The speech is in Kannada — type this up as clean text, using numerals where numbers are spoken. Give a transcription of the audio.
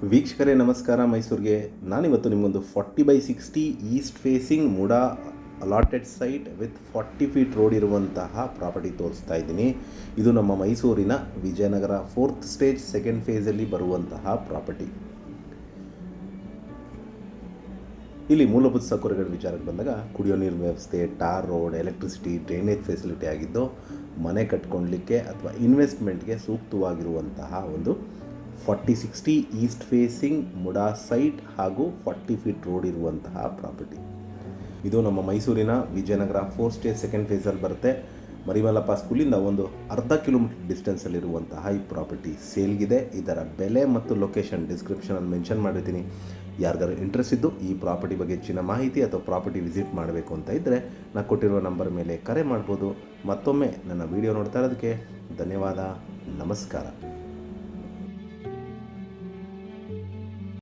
ವೀಕ್ಷಕರೇ ನಮಸ್ಕಾರ. ಮೈಸೂರಿಗೆ ನಾನಿವತ್ತು ನಿಮಗೊಂದು 40/60 East facing MUDA allotted site with 40 feet road ಇರುವಂತಹ ಪ್ರಾಪರ್ಟಿ ತೋರಿಸ್ತಾ ಇದ್ದೀನಿ. ಇದು ನಮ್ಮ ಮೈಸೂರಿನ ವಿಜಯನಗರ 4th ಸ್ಟೇಜ್ 2nd ಫೇಸಲ್ಲಿ ಬರುವಂತಹ ಪ್ರಾಪರ್ಟಿ. ಇಲ್ಲಿ ಮೂಲಭೂತ ಸೌಕರ್ಯಗಳ ವಿಚಾರಕ್ಕೆ ಬಂದಾಗ ಕುಡಿಯೋ ನೀರಿನ ವ್ಯವಸ್ಥೆ, tar road, electricity, drainage facility ಆಗಿದ್ದು ಮನೆ ಕಟ್ಕೊಳ್ಳಲಿಕ್ಕೆ ಅಥವಾ ಇನ್ವೆಸ್ಟ್ಮೆಂಟ್ಗೆ ಸೂಕ್ತವಾಗಿರುವಂತಹ ಒಂದು 40/60 ಈಸ್ಟ್ ಫೇಸಿಂಗ್ ಮುಡಾ ಸೈಟ್ ಹಾಗೂ 40 ಫೀಟ್ ರೋಡ್ ಇರುವಂತಹ ಪ್ರಾಪರ್ಟಿ. ಇದು ನಮ್ಮ ಮೈಸೂರಿನ ವಿಜಯನಗರ 4th ಸ್ಟೇಜ್ 2nd ಫೇಸಲ್ಲಿ ಬರುತ್ತೆ. ಮರಿಮಲ್ಲಪ್ಪ ಸ್ಕೂಲಿಂದ ಒಂದು ಅರ್ಧ ಕಿಲೋಮೀಟರ್ ಡಿಸ್ಟೆನ್ಸಲ್ಲಿರುವಂತಹ ಈ ಪ್ರಾಪರ್ಟಿ ಸೇಲ್ಗಿದೆ. ಇದರ ಬೆಲೆ ಮತ್ತು ಲೊಕೇಶನ್ ಡಿಸ್ಕ್ರಿಪ್ಷನಲ್ಲಿ ಮೆನ್ಷನ್ ಮಾಡಿರ್ತೀನಿ. ಯಾರಿಗಾರು ಇಂಟ್ರೆಸ್ಟ್ ಇದ್ದು ಈ ಪ್ರಾಪರ್ಟಿ ಬಗ್ಗೆ ಹೆಚ್ಚಿನ ಮಾಹಿತಿ ಅಥವಾ ಪ್ರಾಪರ್ಟಿ ವಿಸಿಟ್ ಮಾಡಬೇಕು ಅಂತ ಇದ್ದರೆ ನಾನು ಕೊಟ್ಟಿರುವ ನಂಬರ್ ಮೇಲೆ ಕರೆ ಮಾಡ್ಬೋದು. ಮತ್ತೊಮ್ಮೆ ನನ್ನ ವಿಡಿಯೋ ನೋಡ್ತಾ ಇರೋದಕ್ಕೆ ಧನ್ಯವಾದ. ನಮಸ್ಕಾರ.